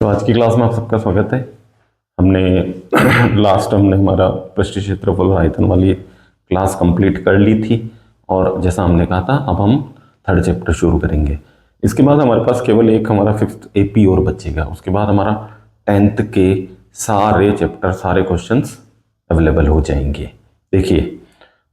तो आज की क्लास में आप सबका स्वागत है। हमने हमने हमारा पृष्ठ क्षेत्रफल और आयतन वाली क्लास कंप्लीट कर ली थी और जैसा हमने कहा था अब हम थर्ड चैप्टर शुरू करेंगे। इसके बाद हमारे पास केवल एक हमारा फिफ्थ एपी और बचेगा। उसके बाद हमारा 10th के सारे चैप्टर सारे क्वेश्चंस अवेलेबल हो जाएंगे। देखिए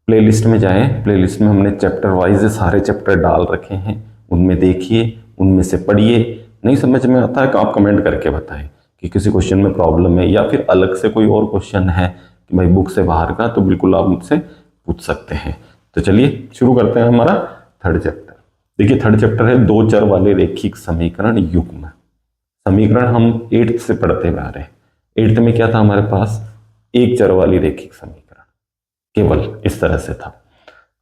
प्लेलिस्ट में जाएं, प्लेलिस्ट में हमने चैप्टर वाइज सारे चैप्टर डाल रखे हैं, उनमें देखिए, उनमें से पढ़िए। नहीं समझ में आता है तो आप कमेंट करके बताएं कि किसी क्वेश्चन में प्रॉब्लम है या फिर अलग से कोई और क्वेश्चन है कि भाई बुक से बाहर का, तो बिल्कुल आप मुझसे पूछ सकते हैं। तो चलिए शुरू करते हैं हमारा थर्ड चैप्टर। देखिए थर्ड चैप्टर है दो चर वाले रेखिक समीकरण युग्म। समीकरण हम 8th से पढ़ते हुए आ रहे हैं। 8th में क्या था हमारे पास, एक चर वाली रेखिक समीकरण केवल इस तरह से था।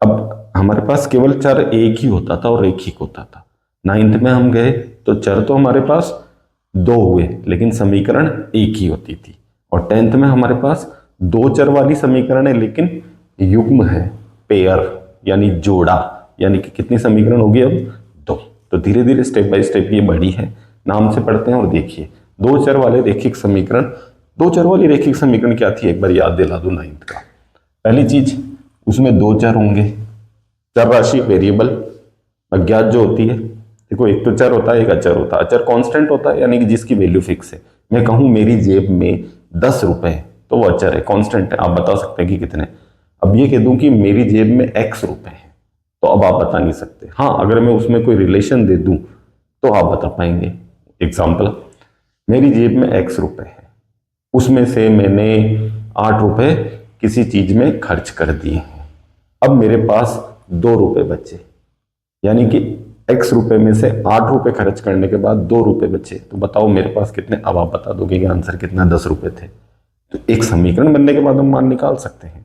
अब हमारे पास केवल चर एक ही होता था और रेखिक होता था। 9th में हम गए तो चर तो हमारे पास दो हुए लेकिन समीकरण एक ही होती थी। और 10th में हमारे पास दो चर वाली समीकरण है लेकिन युग्म है, पेयर यानी जोड़ा, यानी कि कितनी समीकरण होगी अब, दो। तो धीरे धीरे स्टेप बाय स्टेप ये बढ़ी है, नाम से पढ़ते हैं और देखिए दो चर वाले रेखिक समीकरण। दो चर वाली रेखिक समीकरण क्या थी एक बार याद दिला दूं 9th का। पहली चीज, उसमें दो चर होंगे, चर राशि वेरिएबल अज्ञात जो होती है। देखो एक तो चर होता है, एक अचर होता है। अचर कांस्टेंट होता है यानी कि जिसकी वैल्यू फिक्स है। मैं कहूं मेरी जेब में 10 रुपए तो वो अचर है, कांस्टेंट है, आप बता सकते हैं कि कितने। अब ये कह दूं कि मेरी जेब में x रुपए हैं तो अब आप बता नहीं सकते। हाँ अगर मैं उसमें कोई रिलेशन दे दूं तो आप बता पाएंगे। एग्जाम्पल, मेरी जेब में x रुपए है, उसमें से मैंने 8 रुपए किसी चीज में खर्च कर दिए हैं। अब मेरे पास 2 रुपए बचे, यानी कि x रुपए में से 8 रुपए खर्च करने के बाद 2 रुपए बचे। तो बताओ मेरे पास कितने, अब आप बता दोगे कि आंसर कितना, 10 रुपए थे। तो एक समीकरण बनने के बाद हम मान निकाल सकते हैं।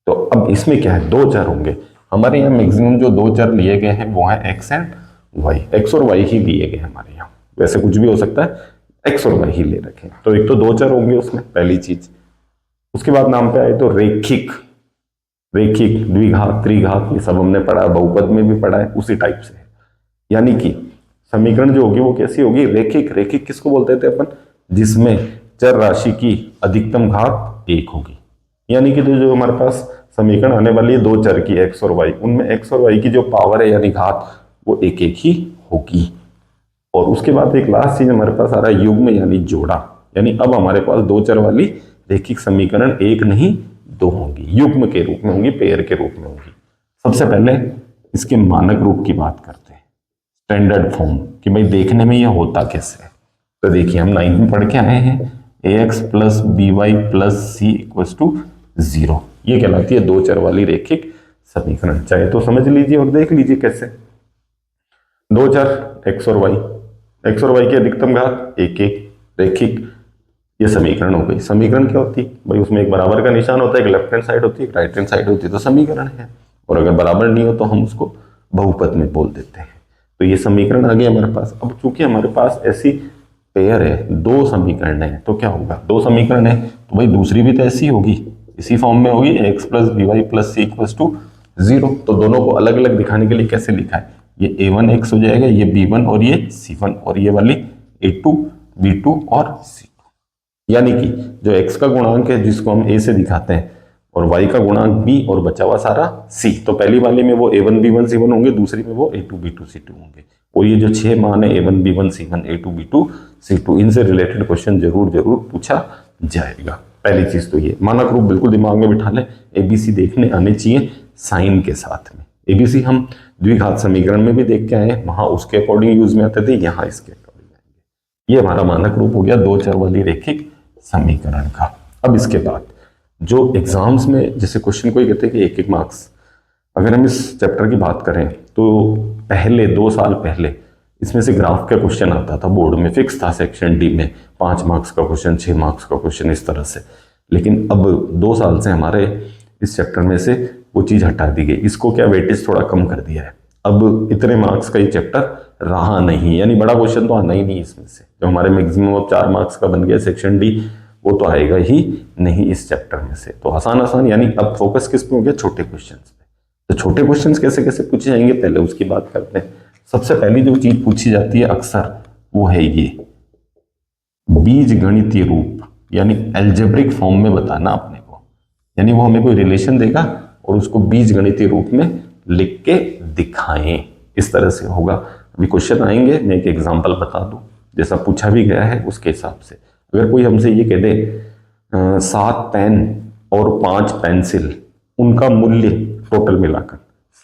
तो अब इसमें क्या है, दो चर होंगे हमारे यहाँ। मैक्सिमम जो दो चर लिए गए हैं वो है x एंड y। x और y ही लिए गए हमारे यहाँ, वैसे कुछ भी हो सकता है, x और y ही ले रखे। तो एक तो दो चर होंगे उसमें, पहली चीज। उसके बाद नाम पे आए तो रेखिक, रेखिक द्विघात त्रिघात ये सब हमने पढ़ा, बहुपद में भी पढ़ा है, उसी टाइप से है। यानी कि समीकरण जो होगी वो कैसी होगी, रेखिक। रेखिक किसको बोलते थे अपन, जिसमें चर राशि की अधिकतम घात एक होगी। यानी कि जो हमारे पास समीकरण आने वाली है दो चर की x और y, उनमें x और y की जो पावर है यानी घात वो एक एक ही होगी। और उसके बाद एक लास्ट चीज हमारे पास आ रहा है युग्म यानी जोड़ा। यानी अब हमारे पास दो चर वाली रेखिक समीकरण एक नहीं दो होंगी, युग्म के रूप में होंगी, पेयर के रूप में होंगी। सबसे पहले इसके मानक रूप की बात करते हैं, स्टैंडर्ड फॉर्म, कि भाई देखने में ये होता कैसे है। तो देखिए हम 9th में पढ़ के आए हैं, ax plus b y plus c equals to 0। ये कहलाती है दो चर वाली रेखिक समीकरण। चाहे तो समझ लीजिए और देख लीजिए कैसे। दो चर x और y, x और y की अधिकतम घात एक एक, रेखिक। ये समीकरण हो गई। समीकरण क्या होती है भाई, उसमें एक बराबर का निशान होता है, एक लेफ्ट हैंड साइड होती है, एक राइट हैंड साइड होती है, तो समीकरण है। और अगर बराबर नहीं हो तो हम उसको बहुपद में बोल देते हैं। तो ये समीकरण आ गया हमारे पास। अब चूंकि हमारे पास ऐसी पेयर है, दो समीकरण है, तो क्या होगा, दो समीकरण है तो भाई दूसरी भी तो ऐसी होगी, इसी फॉर्म में होगी, x plus b y plus c equals to 0। तो दोनों को अलग अलग दिखाने के लिए कैसे लिखा है, ये a1x हो जाएगा, ये b1 और ये c1, और ये वाली a2 b2 और c2। यानी कि जो x का गुणांक है जिसको हम a से दिखाते हैं और y का गुणांक b और बचा हुआ सारा c। तो पहली वाली में वो a1 b1 c1 होंगे, दूसरी में वो a2 b2 c2 होंगे। और ये जो 6 मान है a1 b1 c1 a2 b2 c2, इनसे रिलेटेड क्वेश्चन जरूर जरूर पूछा जाएगा। पहली चीज तो ये मानक रूप बिल्कुल दिमाग में बिठा लें, एबीसी देखने आने चाहिए साइन के साथ में। एबीसी हम द्विघात समीकरण में भी देख के आए, वहां उसके अकॉर्डिंग यूज में आते थे, यहाँ इसके अकॉर्डिंग आएंगे। ये हमारा मानक रूप हो गया दो चर वाली रेखिक समीकरण का। अब इसके बाद जो एग्जाम्स में जैसे क्वेश्चन कोई कहते हैं कि एक एक मार्क्स, अगर हम इस चैप्टर की बात करें तो पहले 2 साल पहले इसमें से ग्राफ का क्वेश्चन आता था, बोर्ड में फिक्स था, सेक्शन डी में 5 मार्क्स का क्वेश्चन, 6 मार्क्स का क्वेश्चन, इस तरह से। लेकिन अब 2 साल से हमारे इस चैप्टर में से वो चीज हटा दी गई, इसको क्या वेटेज थोड़ा कम कर दिया है। अब इतने मार्क्स का ये चैप्टर रहा नहीं, यानी बड़ा क्वेश्चन तो आना ही नहीं इसमें से। जो हमारे मैक्सिमम अब 4 मार्क्स का बन गया सेक्शन डी, वो तो आएगा ही नहीं इस चैप्टर में से। तो आसान आसान, यानी अब फोकस किस पे हो गया, छोटे क्वेश्चन पे। तो छोटे क्वेश्चन कैसे कैसे पूछे जाएंगे पहले उसकी बात करते हैं। सबसे पहली जो चीज पूछी जाती है अक्सर वो है ये बीज गणितीय रूप यानी एल्जेब्रिक फॉर्म में बताना अपने को, यानी वो हमें कोई रिलेशन देगा और उसको बीज गणितीय रूप में लिख के दिखाएं, इस तरह से होगा। अभी क्वेश्चन आएंगे, मैं एक एग्जांपल बता दूं जैसा पूछा भी गया है उसके हिसाब से। अगर कोई हमसे ये कह दे 7 पेन और 5 पेंसिल, उनका मूल्य टोटल मिलाकर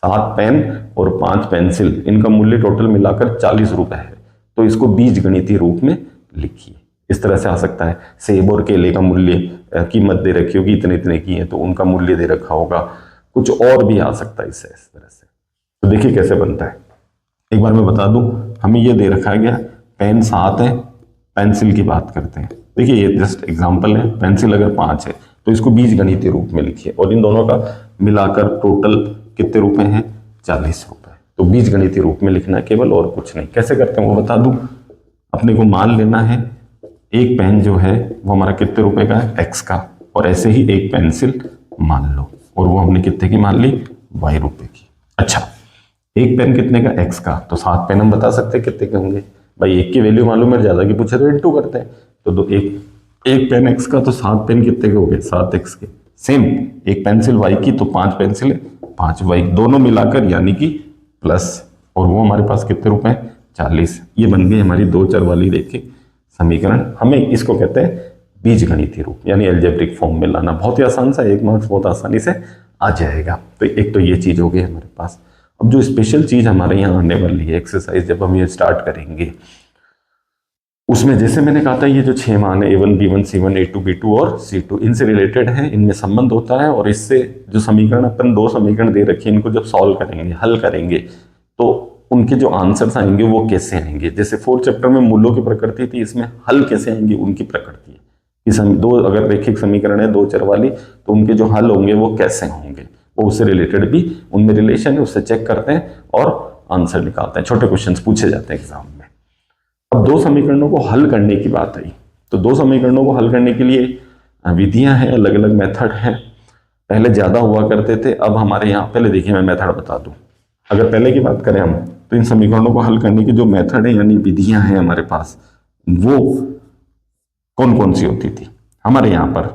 7 पेन और 5 पेंसिल, इनका मूल्य टोटल मिलाकर 40 रुपए है, तो इसको बीज गणितीय रूप में लिखिए। इस तरह से आ सकता है। सेब और केले का मूल्य, कीमत दे रखी होगी इतने इतने की है, तो उनका मूल्य दे रखा होगा। कुछ और भी आ सकता है इससे, इस तरह से। तो देखिए कैसे बनता है, एक बार मैं बता दूं। हमें ये दे रखा गया पेन 7 है, पेंसिल की बात करते हैं। देखिए ये जस्ट एग्जांपल है, पेंसिल अगर 5 है तो इसको बीज गणितीय रूप में लिखिए और इन दोनों का मिलाकर टोटल कितने रुपए हैं, 40 रुपए। तो बीज गणितीय रूप में लिखना है केवल, और कुछ नहीं। कैसे करते हैं वो बता दूं। अपने को मान लेना है एक पेन जो है वो हमारा कितने रुपए का है, x का, और ऐसे ही एक पेंसिल मान लो, और वो हमने कितने की मान ली, y रुपए की। अच्छा, एक पेन कितने का, x का, तो 7 पेन हम बता सकते हैं कितने के होंगे। भाई एक की वैल्यू मालूम है, ज्यादा की पूछे तो इंटू करते हैं, तो एक पेन x का, तो 7 पेन कितने के हो गए, 7x के। सेम एक पेंसिल y की, तो 5 पेंसिल 5y, दोनों मिलाकर यानी कि प्लस, और वो हमारे पास कितने रुपए हैं, 40। ये बन गई हमारी 2 चर वाली रेखिक समीकरण। हमें इसको कहते हैं बीज गणितीय रूप, यानी एल्जेब्रिक फॉर्म में लाना। बहुत ही आसान सा, 1 मार्क्स बहुत आसानी से आ जाएगा। तो एक तो ये चीज हो गई हमारे पास। अब जो स्पेशल चीज हमारे यहाँ आने वाली है एक्सरसाइज, जब हम ये स्टार्ट करेंगे, उसमें जैसे मैंने कहा था ये जो 6 मान है A1 B1 C1 A2 B2 और C2, इनसे रिलेटेड है, इनमें संबंध होता है। और इससे जो समीकरण अपन 2 समीकरण दे रखे हैं, इनको जब सॉल्व करेंगे, हल करेंगे, तो उनके जो आंसर्स आएंगे वो कैसे आएंगे। जैसे 4th चैप्टर में मूलों की प्रकृति थी, इसमें हल कैसे आएंगे, उनकी प्रकृति है। इस दो अगर रैखिक समीकरण है 2 चर वाली, तो उनके जो हल होंगे वो कैसे होंगे, वो उससे रिलेटेड भी उनमें रिलेशन है, उससे चेक करते हैं और आंसर निकालते हैं। छोटे क्वेश्चन पूछे जाते हैं एग्जाम में। अब 2 समीकरणों को हल करने की बात आई, तो 2 समीकरणों को हल करने के लिए विधियां हैं, अलग अलग मेथड हैं। पहले ज्यादा हुआ करते थे, अब हमारे यहाँ, पहले देखिए मैं मेथड बता दूं। अगर पहले की बात करें हम, तो इन समीकरणों को हल करने की जो मेथड है यानी विधियां हैं हमारे पास, वो कौन कौन सी होती थी हमारे यहाँ पर।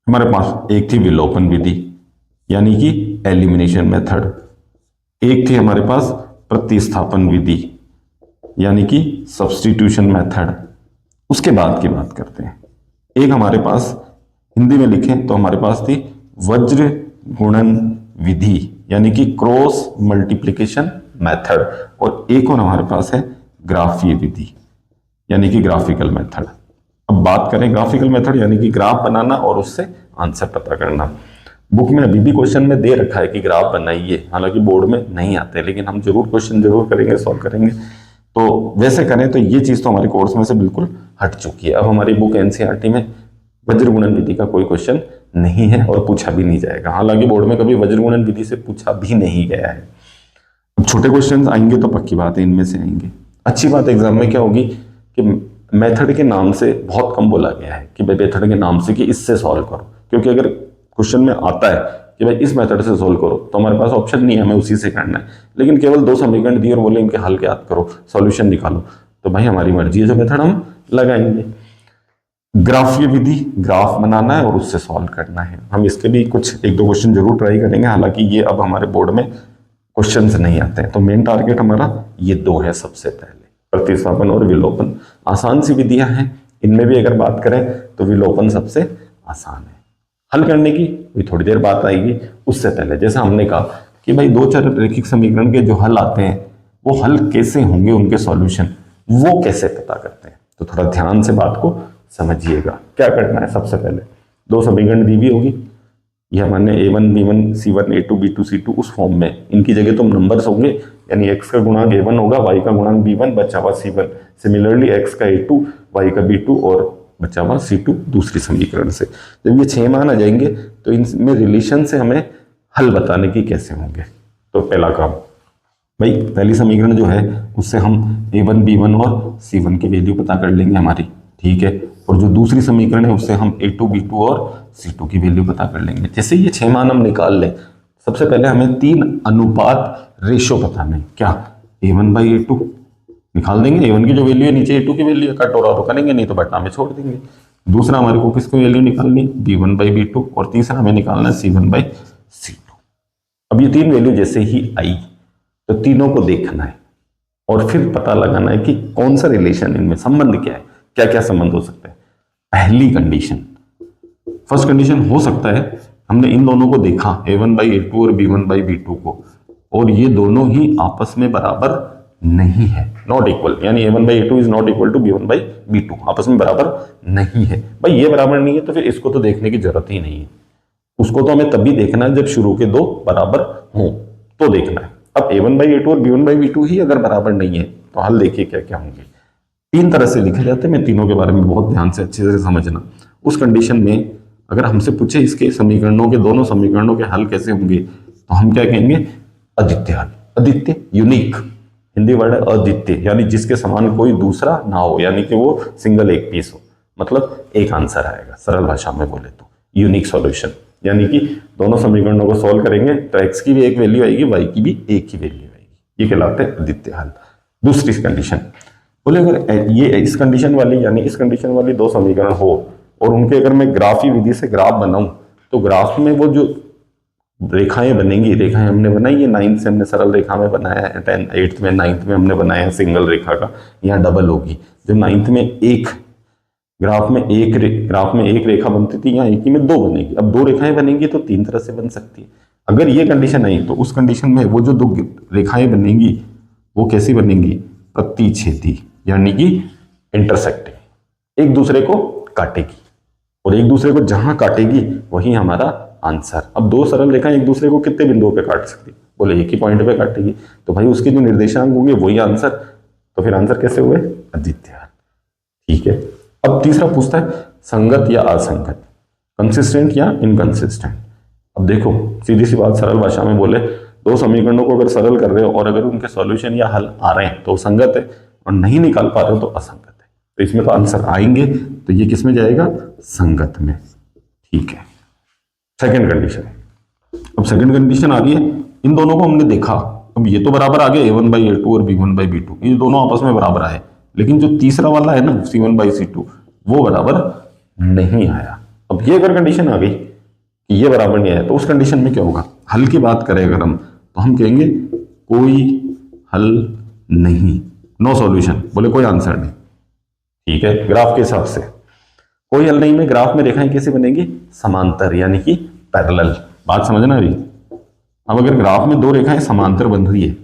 हमारे पास एक थी विलोपन विधि यानी कि एलिमिनेशन मेथड, एक थी हमारे पास प्रतिस्थापन विधि यानी कि सब्स्टिट्यूशन मेथड। उसके बाद की बात करते हैं, एक हमारे पास हिंदी में लिखें तो हमारे पास थी वज्र गुणन विधि यानी कि क्रॉस मल्टीप्लिकेशन मेथड, और एक और हमारे पास है ग्राफीय विधि यानी कि ग्राफिकल मेथड। अब बात करें ग्राफिकल मेथड यानी कि ग्राफ बनाना और उससे आंसर पता करना। बुक में अभी भी क्वेश्चन में दे रखा है कि ग्राफ बनाइए, हालांकि बोर्ड में नहीं आते, लेकिन हम जरूर क्वेश्चन जरूर करेंगे, सॉल्व करेंगे। तो वैसे करें तो ये चीज तो हमारे कोर्स में से बिल्कुल हट चुकी है। अब हमारी बुक एनसीईआरटी में वज्र गुणन विधि का कोई क्वेश्चन नहीं है और पूछा भी नहीं जाएगा। हालांकि बोर्ड में कभी वज्र गुणन विधि से पूछा भी नहीं गया है। अब छोटे क्वेश्चन आएंगे तो पक्की बात है इनमें से आएंगे। अच्छी बात एग्जाम में क्या होगी कि मेथड के नाम से बहुत कम बोला गया है कि भाई मेथड के नाम से कि इससे सॉल्व करो, क्योंकि अगर क्वेश्चन में आता है कि भाई इस मेथड से सॉल्व करो तो हमारे पास ऑप्शन नहीं है, हमें उसी से करना है। लेकिन केवल 2 समीकरण दिए और बोले इनके हल याद करो, सॉल्यूशन निकालो, तो भाई हमारी मर्जी है, जो मेथड हम लगाएंगे। ग्राफीय विधि, ग्राफ बनाना है और उससे सॉल्व करना है। हम इसके भी कुछ 1-2 क्वेश्चन जरूर ट्राई करेंगे, हालांकि ये अब हमारे बोर्ड में क्वेश्चंस नहीं आते हैं। तो मेन टारगेट हमारा ये 2 है सबसे पहले, प्रतिस्थापन और विलोपन। आसान सी विधियां हैं, इनमें भी अगर बात करें तो विलोपन सबसे आसान है। हल करने की भी थोड़ी देर बात आएगी, उससे पहले जैसा हमने कहा कि भाई 2 चर रैखिक समीकरण के जो हल आते हैं वो हल कैसे होंगे, उनके सॉल्यूशन वो कैसे पता करते हैं। तो थोड़ा ध्यान से बात को समझिएगा। क्या करना है, सबसे पहले 2 समीकरण दी हुई होगी, यह मान्य A1 B1 C1 A2 B2 C2 उस फॉर्म में, इनकी जगह तो नंबर्स होंगे, यानी x का गुणांक A1 होगा, y का गुणांक B1, बचा हुआ C1। सिमिलरली x का A2, y का B2 और बचा हुआ C2 दूसरी समीकरण से। जब ये 6 मान आ जाएंगे तो इनमें रिलेशन से हमें हल बताने की कैसे होंगे। तो पहला काम, भाई पहली समीकरण जो है उससे हम A1 B1 और C1 की वैल्यू पता कर लेंगे हमारी, ठीक है। और जो दूसरी समीकरण है उससे हम A2 B2 और C2 की वैल्यू पता कर लेंगे। जैसे ये 6 मान हम निकाल लें, सबसे पहले हमें 3 अनुपात रेशो बताना है। क्या, A1 by A2, निकाल देंगे। A1 की जो वैल्यू है नीचे A2 की वैल्यू है, कट हो रहा तो करेंगे, नहीं तो बटना में छोड़ देंगे। दूसरा हमारे को किसकी वैल्यू निकालनी है, B1/B2, और तीसरा हमें निकालना है C1/C2। अब ये तीन वैल्यू जैसे ही आई तो तीनों को देखना है और फिर पता लगाना है कि कौन सा रिलेशन, इनमें संबंध क्या है, क्या क्या संबंध हो सकता है। पहली कंडीशन, फर्स्ट कंडीशन हो सकता है हमने इन दोनों को देखा A1/A2 और B1/B2 को, और ये दोनों ही आपस में बराबर नहीं है, नॉट इक्वल, यानी A1/A2 is not equal to B1/B2, आपस में बराबर नहीं है। भाई ये बराबर नहीं है तो फिर इसको तो देखने की जरूरत ही नहीं है, उसको तो हमें तभी देखना है जब शुरू के दो बराबर हों तो देखना है। अब A1/A2 और B1/B2 ही अगर बराबर नहीं है तो हल देखिए क्या क्या होंगे। तीन तरह से लिखे जाते हैं, मैं तीनों के बारे में बहुत ध्यान से अच्छे से समझना। उस कंडीशन में अगर हमसे पूछे इसके समीकरणों के, दोनों समीकरणों के हल कैसे होंगे, तो हम क्या कहेंगे, अद्वितीय हल। अद्वितीय, यूनिक, हिंदी वर्ड है अद्वितीय, यानी जिसके समान कोई दूसरा ना हो, यानी कि वो सिंगल एक पीस हो, मतलब एक आंसर आएगा। सरल भाषा में बोले तो यूनिक सॉल्यूशन, यानी कि दोनों समीकरणों को सॉल्व करेंगे तो x की भी एक वैल्यू आएगी, y की भी एक ही वैल्यू आएगी, ये कहलाते हैं अद्वितीय हल। दूसरी कंडीशन बोले अगर ये इस कंडीशन वाली, यानी इस कंडीशन वाली दो समीकरण हो और उनके अगर मैं ग्राफी विधि से ग्राफ बनाऊं तो ग्राफ में वो जो रेखाएं बनेंगी, रेखाएं हमने बनाई है 9th से, हमने सरल रेखा में बनाया है, 10th 8th में 9th में हमने बनाया है सिंगल रेखा का, यहाँ डबल होगी। जब 9th में एक ग्राफ में एक रेखा बनती थी, यहाँ एक ही में दो बनेगी। अब दो रेखाएं बनेंगी तो तीन तरह से बन सकती है। अगर ये कंडीशन आई तो उस कंडीशन में वो जो दो रेखाएं बनेंगी वो कैसी बनेंगी, प्रतिच्छेदी, यानी कि इंटरसेक्टिंग, एक दूसरे को काटेगी, और एक दूसरे को जहां काटेगी वही हमारा आंसर। अब दो सरल रेखाएं एक दूसरे को कितने बिंदुओं पे काट सकती, बोले एक ही पॉइंट पे काटेगी, तो भाई उसके जो निर्देशांक होंगे वही आंसर, तो फिर आंसर कैसे हुए, अद्वितीय। ठीक है। अब तीसरा पूछता है संगत या असंगत, कंसिस्टेंट या इनकंसिस्टेंट। अब देखो सीधी सी बात, सरल भाषा में बोले दो समीकरणों को अगर सरल कर रहे हो और अगर उनके सॉल्यूशन या हल आ रहे हैं तो संगत है, और नहीं निकाल पा रहे हो तो असंगत है। तो इसमें तो आंसर आएंगे, तो ये किस में जाएगा, संगत में। ठीक है। सेकंड कंडीशन, अब सेकंड कंडीशन आ रही है, इन दोनों को हमने देखा, अब ये तो बराबर आ गया A1/A2 और B1/B2, ये दोनों आपस में बराबर आए, लेकिन जो तीसरा वाला है ना C1/C2 वो बराबर नहीं आया। अब ये अगर कंडीशन आ गई कि ये बराबर नहीं आया तो उस कंडीशन में क्या होगा, हल की बात करें अगर हम, तो हम कहेंगे कोई हल नहीं, नो सॉल्यूशन, बोले कोई आंसर नहीं। ठीक है। ग्राफ के हिसाब से कोई हल नहीं में ग्राफ में रेखाएं कैसे बनेगी, समांतर, यानी कि पैरेलल। बात समझना अभी। अब अगर ग्राफ में दो रेखाएं समांतर बन रही है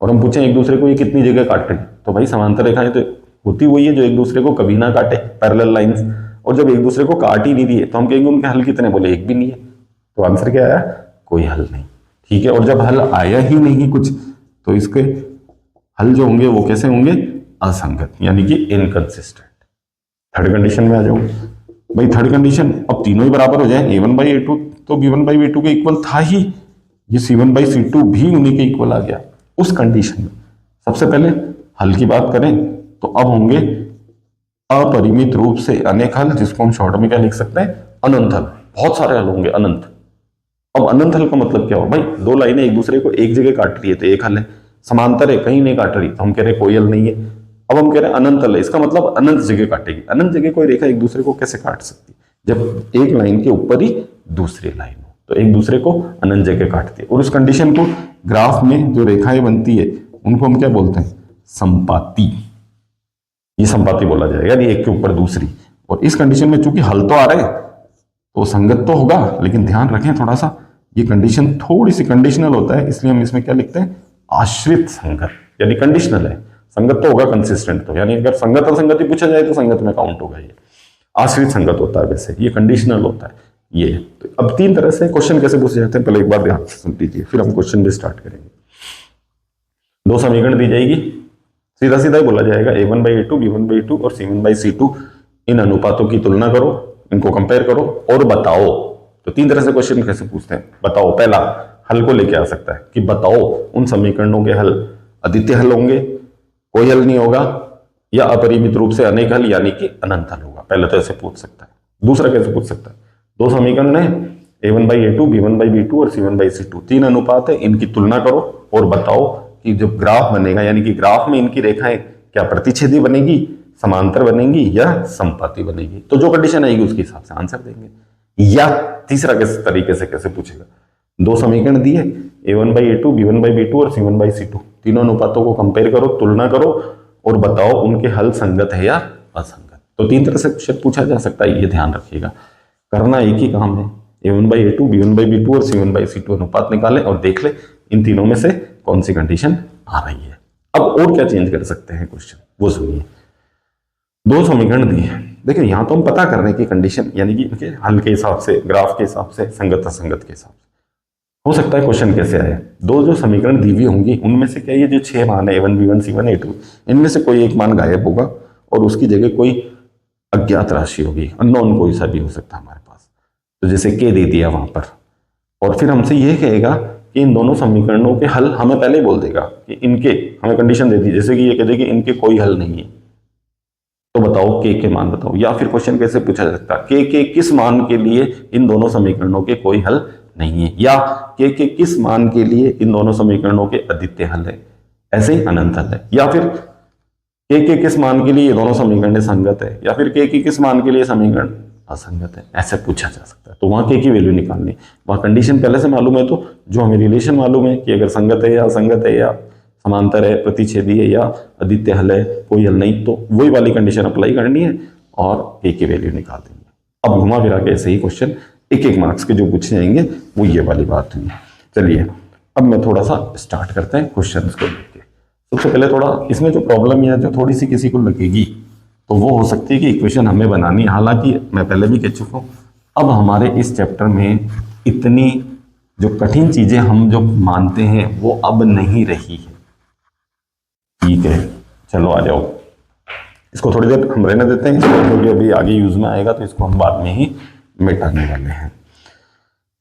और हम पूछें एक दूसरे को ये कितनी जगह काट रही है, तो भाई समांतर रेखाएं तो होती वही है जो एक दूसरे को कभी ना काटे, पैरेलल लाइंस। और जब एक दूसरे को काट ही नहीं रही है तो हम कहेंगे उनके हल कितने, बोले एक भी नहीं है, तो आंसर क्या आया, कोई हल नहीं। ठीक है। और जब हल आया ही नहीं कुछ, तो इसके हल जो होंगे वो कैसे होंगे, असंगत, यानी कि इनकंसिस्टेंट। थर्ड कंडीशन में आ जाऊं भाई, थर्ड कंडीशन, अब तीनों ही बराबर हो जाए, A1/A2 तो B1/B2 के इक्वल था ही, ये C1/C2 भी उन्हीं के इक्वल आ गया। उस कंडीशन में सबसे पहले हल की बात करें तो अब होंगे अपरिमित रूप से अनेक हल, जिसको हम शॉर्ट में क्या लिख सकते हैं, अनंत हल। बहुत सारे हल होंगे, अनंत। अब अनंत हल का मतलब क्या हो भाई, दो लाइनें एक दूसरे को एक जगह काट रही है तो एक हल है, समांतर है कहीं नहीं काट रही तो हम कह रहे हैं कोई हल नहीं है। अब हम कह रहे हैं अनंत हल है, इसका मतलब अनंत जगह काटेगी। अनंत जगह कोई रेखा एक दूसरे को कैसे काट सकती है, जब एक लाइन के ऊपर ही दूसरी लाइन हो, तो एक दूसरे को अनंत जगह काटती है। और उस कंडीशन को ग्राफ में जो रेखाएं बनती है उनको हम क्या बोलते हैं, संपाती। ये संपाती बोला जाएगा, यानी एक के ऊपर दूसरी। और इस कंडीशन में चूंकि हल तो आ रहे तो संगत तो होगा, लेकिन ध्यान रखें थोड़ा सा, ये कंडीशन थोड़ी सी कंडीशनल होता है, इसलिए हम इसमें क्या लिखते हैं, आश्रित संगत, यानी कंडीशनल है। संगत तो होगा, कंसिस्टेंट तो, यानी अगर संगत असंगति पूछा जाए तो संगत में काउंट होगा। ये आश्रित संगत होता है, वैसे ये कंडीशनल होता है। ये तो अब तीन तरह से क्वेश्चन कैसे पूछे जाते हैं, पहले एक बार ध्यान से सुन लीजिए, फिर हम क्वेश्चन भी स्टार्ट करेंगे। दो समीकरण दी जाएगी, सीधा सीधा ही बोला जाएगा A1/A2 B1/A2 और C1/C2, इन अनुपातों की तुलना करो, इनको कंपेयर करो और बताओ। तो तीन तरह से क्वेश्चन कैसे पूछते हैं, बताओ। पहला हल को लेके आ सकता है कि बताओ उन समीकरणों के हल अद्वितीय हल होंगे, कोई हल नहीं होगा, या अपरिमित रूप से अनेक हल, यानी कि अनंत हल होगा। पहले तो ऐसे पूछ सकता है। दूसरा कैसे पूछ सकता है, दो समीकरण है A1/A2 B1/B2 और C1/C2, तीन अनुपात है, इनकी तुलना करो और बताओ कि जो ग्राफ बनेगा, यानी कि ग्राफ में इनकी रेखाएं क्या प्रतिच्छेदी बनेगी, समांतर बनेंगी या समपाती बनेगी। तो जो कंडीशन आएगी उसके हिसाब से आंसर देंगे। या तीसरा किस तरीके से कैसे पूछेगा, दो समीकरण दिए a1/a2, b1/b2 और c1/c2, तीनों अनुपातों को कंपेयर करो, तुलना करो और बताओ उनके हल संगत है या असंगत। तो तीन तरह से क्वेश्चन पूछा जा सकता है, ये ध्यान रखिएगा। करना एक ही काम है, a1/a2, b1/b2 और c1/c2 अनुपात निकालें और देख ले इन तीनों में से कौन सी कंडीशन आ रही है। अब और क्या चेंज कर सकते हैं क्वेश्चन, वो सुनिए। दो समीकरण दिए, देखिए यहां तो हम पता कर रहे हैं कि कंडीशन यानी कि इनके हल के हिसाब से, ग्राफ के हिसाब से, संगत असंगत के हिसाब से हो सकता है क्वेश्चन कैसे आए। दो जो समीकरण दी हुई होंगी उनमें से क्या ये जो 6 मान है a1 b1 c1 a2, इनमें से कोई एक मान गायब होगा और उसकी जगह कोई अज्ञात राशि होगी, अननोन कोई सा भी हो सकता है हमारे पास। तो जैसे k दे दिया वहां पर, और फिर हमसे यह कहेगा कि इन दोनों समीकरणों के हल, हमें पहले बोल देगा कि इनके, हमें कंडीशन दे दी जैसे कि ये कह दे कि इनके कोई हल नहीं है, तो बताओ k के मान बताओ। या फिर क्वेश्चन कैसे पूछा जा सकता है, k के किस मान के लिए इन दोनों समीकरणों के कोई हल नहीं है, या k के किस मान के लिए इन दोनों समीकरणों के अद्वितीय हल है, ऐसे ही अनंत हल है। या फिर k के किस मान के लिए ये दोनों समीकरण संगत है, या फिर k के किस मान के लिए समीकरण असंगत है, ऐसे पूछा जा सकता है। तो वहां k की वैल्यू निकालनी, वहां कंडीशन पहले से मालूम है, तो जो हमें रिलेशन मालूम है कि अगर संगत है या असंगत है या समांतर है, प्रतिच्छेदी है या अद्वितीय हल है, कोई हल नहीं, तो वही वाली कंडीशन अप्लाई करनी है और k की वैल्यू निकाल देंगे। अब घुमा फिरा के ऐसे ही क्वेश्चन एक एक मार्क्स के जो पूछे जाएंगे वो ये वाली बात हुई। चलिए अब मैं थोड़ा सा स्टार्ट करते हैं क्वेश्चन को लेके। सबसे पहले थोड़ा इसमें जो प्रॉब्लम है जो थोड़ी सी किसी को लगेगी तो वो हो सकती है कि इक्वेशन हमें बनानी है, हालांकि मैं पहले भी कह चुका हूँ अब हमारे इस चैप्टर में इतनी जो कठिन चीजें हम जो मानते हैं वो अब नहीं रही है। ठीक है, चलो आ जाओ, इसको थोड़ी देर हम रहने देते हैं क्योंकि अभी आगे यूज में आएगा, तो इसको हम बाद में ही मिटाने वाले हैं।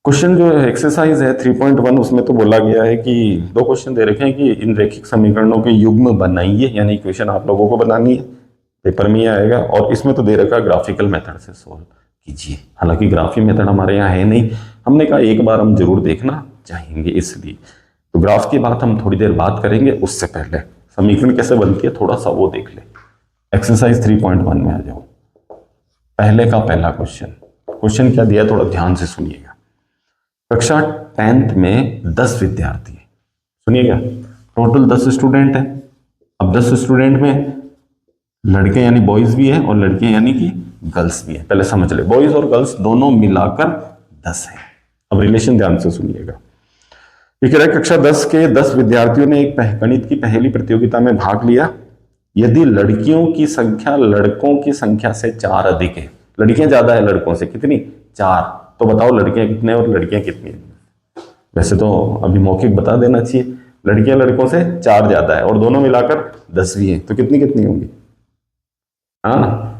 क्वेश्चन जो एक्सरसाइज है 3.1, उसमें तो बोला गया है कि दो क्वेश्चन दे रखे हैं कि इन रैखिक समीकरणों के युग्म बनाइए, यानी इक्वेशन आप लोगों को बनानी है, पेपर में ही आएगा। और इसमें तो दे रखा ग्राफिकल मेथड से सॉल्व कीजिए, हालांकि ग्राफी मेथड हमारे यहाँ है नहीं, हमने कहा एक बार हम जरूर देखना चाहेंगे इसलिए। तो ग्राफ की बात हम थोड़ी देर बात करेंगे, उससे पहले समीकरण कैसे बनती है थोड़ा सा वो देख ले। एक्सरसाइज 3.1 में आ जाओ, पहले का पहला क्वेश्चन। क्वेश्चन क्या दिया थोड़ा ध्यान से सुनिएगा। कक्षा 10th में 10 विद्यार्थी है, सुनिएगा टोटल 10 स्टूडेंट है। अब 10 स्टूडेंट में लड़के यानी बॉयज भी है और लड़कियां यानी कि गर्ल्स भी है। पहले समझ ले, बॉयज और गर्ल्स दोनों मिलाकर 10 है। अब रिलेशन ध्यान से सुनिएगा। ये कह रहा है कक्षा 10 के 10 विद्यार्थियों ने एक गणित की पहेली प्रतियोगिता में भाग लिया। यदि लड़कियों की संख्या लड़कों की संख्या से 4 अधिक है, लड़कियां ज्यादा है लड़कों से, कितनी 4, तो बताओ लड़कियां कितने और लड़कियां कितनी है। वैसे तो अभी मौखिक बता देना चाहिए, लड़कियां लड़कों से 4 ज्यादा है और दोनों मिलाकर 10 भी है, तो कितनी कितनी होंगी। हाँ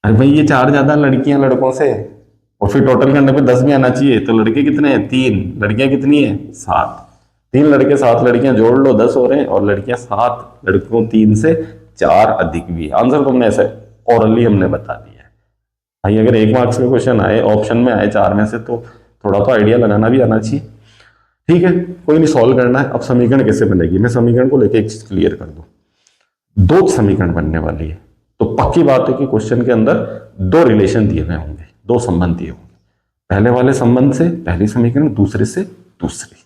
अरे भाई ये 4 ज्यादा लड़कियां लड़कों से, और फिर टोटल करने पे 10 भी आना चाहिए, तो लड़के कितने हैं 3, लड़कियां कितनी है 7, 3 लड़के 7 लड़कियां जोड़ लो 10 हो रहे हैं, और लड़कियां 7 लड़कों 3 से 4 अधिक भी है। आंसर तुमने ऐसे ओरली हमने बता दिया है भाई। अगर 1 मार्क्स का क्वेश्चन आए, ऑप्शन में आए 4 में से, तो थोड़ा तो आइडिया लगाना भी आना चाहिए। ठीक है, कोई नहीं, सॉल्व करना है। अब समीकरण कैसे बनेगी, मैं समीकरण को लेकर एक चीज क्लियर कर दूं। 2 समीकरण बनने वाली है, तो पक्की बात है कि क्वेश्चन के अंदर 2 रिलेशन दिए गए होंगे, 2 संबंध दिए होंगे। पहले वाले संबंध से पहली समीकरण, दूसरे से दूसरी।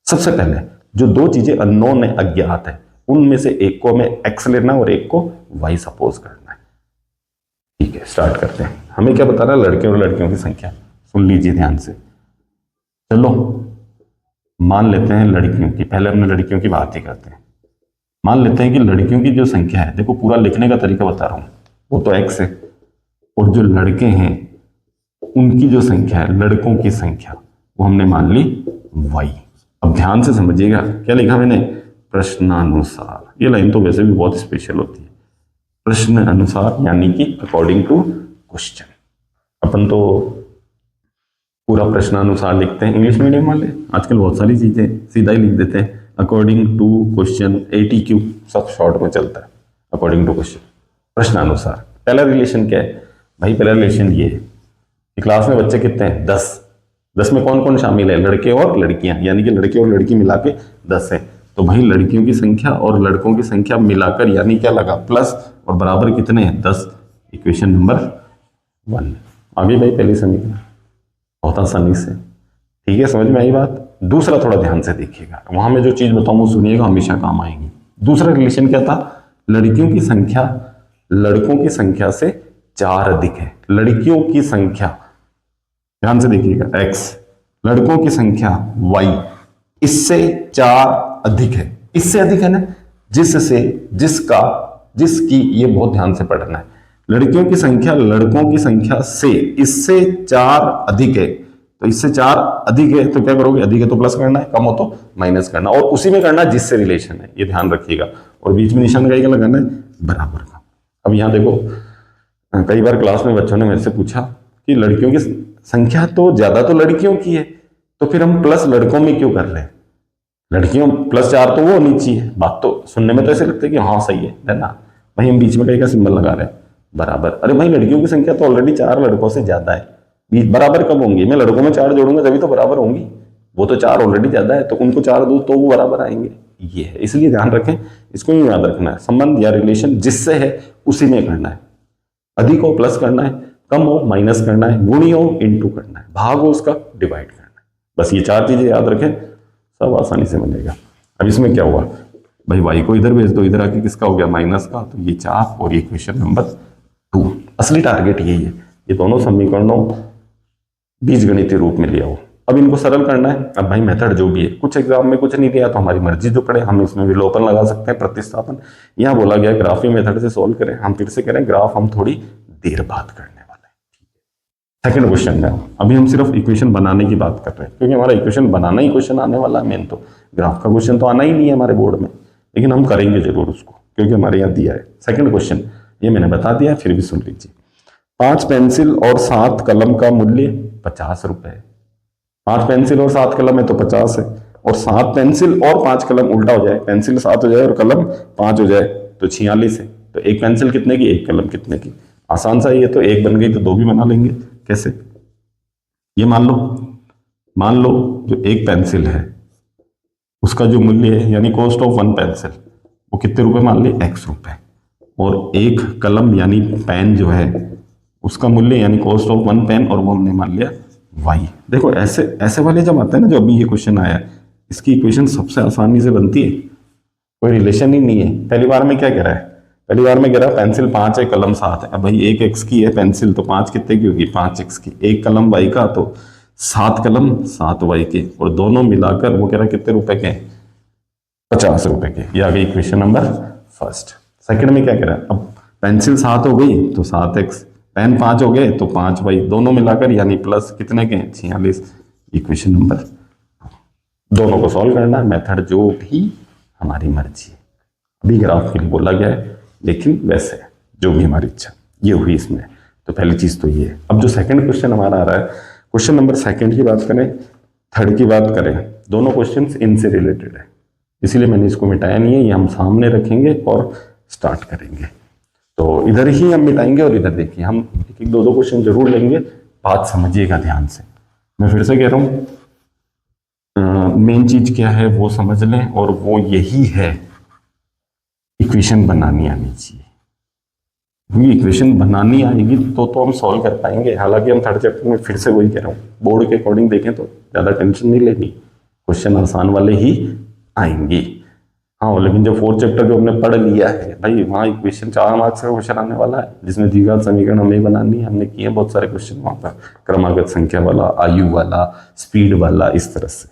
सबसे पहले जो 2 चीजें अननोन है, अज्ञात है, उनमें से एक को हमें एक्स लेना और एक को वाई सपोज करना है। ठीक है, स्टार्ट करते हैं। हमें क्या बताना है, लड़के और लड़कियों की संख्या। सुन लीजिए ध्यान से। चलो मान लेते हैं लड़कियों की, पहले हमने लड़कियों की बात ही करते हैं। मान लेते हैं कि लड़कियों की जो संख्या है, देखो पूरा लिखने का तरीका बता रहा हूं, वो तो एक्स है, और जो लड़के हैं उनकी जो संख्या है, लड़कों की संख्या, वो हमने मान ली वाई। अब ध्यान से समझिएगा क्या लिखा मैंने, प्रश्नानुसार। ये लाइन तो वैसे भी बहुत स्पेशल होती है, प्रश्न अनुसार यानी कि अकॉर्डिंग टू क्वेश्चन। अपन तो पूरा प्रश्नानुसार लिखते हैं, इंग्लिश मीडियम वाले आजकल बहुत सारी चीजें सीधा ही लिख देते हैं, अकॉर्डिंग टू क्वेश्चन, ATQ सब शॉर्ट में चलता है, अकॉर्डिंग टू क्वेश्चन, प्रश्नानुसार। पहला रिलेशन क्या है भाई, पहला रिलेशन ये है कि क्लास में बच्चे कितने हैं 10, 10 में कौन कौन शामिल है, लड़के और लड़कियां, यानी कि लड़के और लड़की मिला के 10 है। तो भाई लड़कियों की संख्या और लड़कों की संख्या मिलाकर यानी क्या लगा प्लस, और बराबर कितने हैं 10। इक्वेशन नंबर 1 आ गई भाई पहली समीकरण, बहुत आसानी से। ठीक है, समझ में आई बात। दूसरा थोड़ा ध्यान से देखिएगा, वहां मैं जो चीज बताऊं वो सुनिएगा, हमेशा काम आएगी। दूसरा रिलेशन क्या था, लड़कियों की संख्या लड़कों की संख्या से 4 अधिक है। लड़कियों की संख्या, ध्यान से देखिएगा, x, लड़कों की संख्या y इससे 4 अधिक है। इससे अधिक है ना, जिससे, जिसका, जिसकी, ये बहुत ध्यान से पढ़ना है। लड़कियों की संख्या लड़कों की संख्या से, इससे 4 अधिक है। तो इससे 4 अधिक है तो क्या करोगे, अधिक है तो प्लस करना है, कम हो तो माइनस करना, और उसी में करना जिससे रिलेशन है, ये ध्यान रखिएगा। और बीच में निशान का लगाना है बराबर का। अब यहां देखो, कई बार क्लास में बच्चों ने मेरे से पूछा कि लड़कियों की संख्या तो ज्यादा तो लड़कियों की है, तो फिर हम प्लस लड़कों में क्यों कर रहे हैं, लड़कियों प्लस 4 तो वो होनी चाहिए। बात तो सुनने में तो ऐसे लगता है कि हाँ सही है ना भाई, हम बीच में कहीं का सिंबल लगा रहे हैं बराबर। अरे भाई लड़कियों की संख्या तो ऑलरेडी 4 लड़कों से ज्यादा है, बराबर कब होंगी, मैं लड़कों में 4 जोड़ूंगा तभी तो बराबर होंगी, वो तो 4 ऑलरेडी ज्यादा है, तो उनको 4 दूं तो वो बराबर आएंगे। ये है, इसलिए ध्यान रखें, इसको ही याद रखना है। संबंध या रिलेशन जिससे है उसी में करना है, अधिक हो प्लस करना है, कम हो माइनस करना है, गुणी हो इनटू करना है, भाग हो उसका डिवाइड करना है। बस ये 4 चीजें याद रखें, सब आसानी से बनेगा। अब इसमें क्या हुआ भाई, y को इधर भेज दो, इधर आके किसका हो गया माइनस का, तो ये 4 और ये क्वेश्चन नंबर 2। असली टारगेट यही है, ये दोनों समीकरणों बीजगणितीय रूप में लिया हो। अब इनको सरल करना है। अब भाई मेथड जो भी है, कुछ एग्जाम में कुछ नहीं दिया तो हमारी मर्जी जो पड़े, हम इसमें विलोपन लगा सकते हैं, प्रतिस्थापन। यहाँ बोला गया ग्राफी मेथड से सॉल्व करें, हम फिर से करें, ग्राफ हम थोड़ी देर बाद करने वाले हैं। सेकंड क्वेश्चन में अभी हम सिर्फ इक्वेशन बनाने की बात कर रहे हैं, क्योंकि हमारा इक्वेशन बनाना ही क्वेश्चन आने वाला है मेन, तो ग्राफ का क्वेश्चन तो आना ही नहीं है हमारे बोर्ड में, लेकिन हम करेंगे जरूर उसको, क्योंकि हमारे यहाँ दिया है। सेकंड क्वेश्चन ये मैंने बता दिया, फिर भी सुन लीजिए। 5 पेंसिल और 7 कलम का मूल्य 50 रुपए। 5 पेंसिल और 7 कलम है तो 50 है, और 7 पेंसिल और 5 कलम उल्टा हो जाए, पेंसिल 7 हो जाए और कलम 5 हो जाए तो 46 है। तो एक पेंसिल कितने की, एक कलम कितने की, आसान सा ही है। तो एक बन गई तो 2 भी बना लेंगे। कैसे, ये मान लो जो एक पेंसिल है उसका जो मूल्य है, यानी कॉस्ट ऑफ 1 पेंसिल, वो कितने रुपए मान लिए, x रुपए, और एक कलम यानी पेन जो है उसका मूल्य यानी कॉस्ट ऑफ 1 पेन, और वो हमने मान लिया y। देखो ऐसे ऐसे वाले जब आते हैं ना, जो अभी ये क्वेश्चन आया, इसकी इक्वेशन सबसे आसानी से बनती है, कोई रिलेशन ही नहीं है। पहली बार में क्या कह रहा है, पहली बार में कह रहा है पेंसिल 5 है कलम 7 है। अब भाई एक x की है पेंसिल, तो 5 कितने की होगी, 5x की। एक कलम y का, तो 7 कलम 7 y के, और दोनों मिलाकर वो कह रहा है कितने रुपए के, 50 रुपए के। ये आ गई इक्वेशन नंबर फर्स्ट। सेकंड में क्या कह रहा है, अब पेंसिल 7 हो गई तो 7x, पेन 5 हो गए तो 5y, दोनों मिलाकर यानी प्लस कितने के, 46। इक्वेशन नंबर, दोनों को सॉल्व करना है, मेथड जो भी हमारी मर्जी है। अभी ग्राफ के लिए बोला गया है, लेकिन वैसे जो भी हमारी इच्छा, ये हुई इसमें। तो पहली चीज तो ये है। अब जो सेकंड क्वेश्चन हमारा आ रहा है, क्वेश्चन नंबर सेकंड की बात करें, थर्ड की बात करें, दोनों क्वेश्चंस इनसे रिलेटेड है, इसीलिए मैंने इसको मिटाया नहीं है। ये हम सामने रखेंगे और स्टार्ट करेंगे। तो इधर ही हम मिटाएंगे और इधर देखिए, हम एक एक 2-2 क्वेश्चन जरूर लेंगे। बात समझिएगा ध्यान से, मैं फिर से कह रहा हूं, मेन चीज क्या है वो समझ लें, और वो यही है, इक्वेशन बनानी आनी चाहिए। क्योंकि इक्वेशन बनानी आएगी तो हम सॉल्व कर पाएंगे। हालांकि हम थर्ड चैप्टर में फिर से वही कह रहा हूँ, बोर्ड के अकॉर्डिंग देखें तो ज्यादा टेंशन नहीं लेनी, क्वेश्चन आसान वाले ही आएंगे। हाँ, लेकिन जो फोर्थ चैप्टर जो हमने पढ़ लिया है भाई, वहाँ इक्वेशन 4 मार्क्स का क्वेश्चन आने वाला है, जिसमें द्विघात समीकरण हमें बनानी है। हमने किए बहुत सारे क्वेश्चन वहां पर, क्रमागत संख्या वाला, आयु वाला, स्पीड वाला, इस तरह से।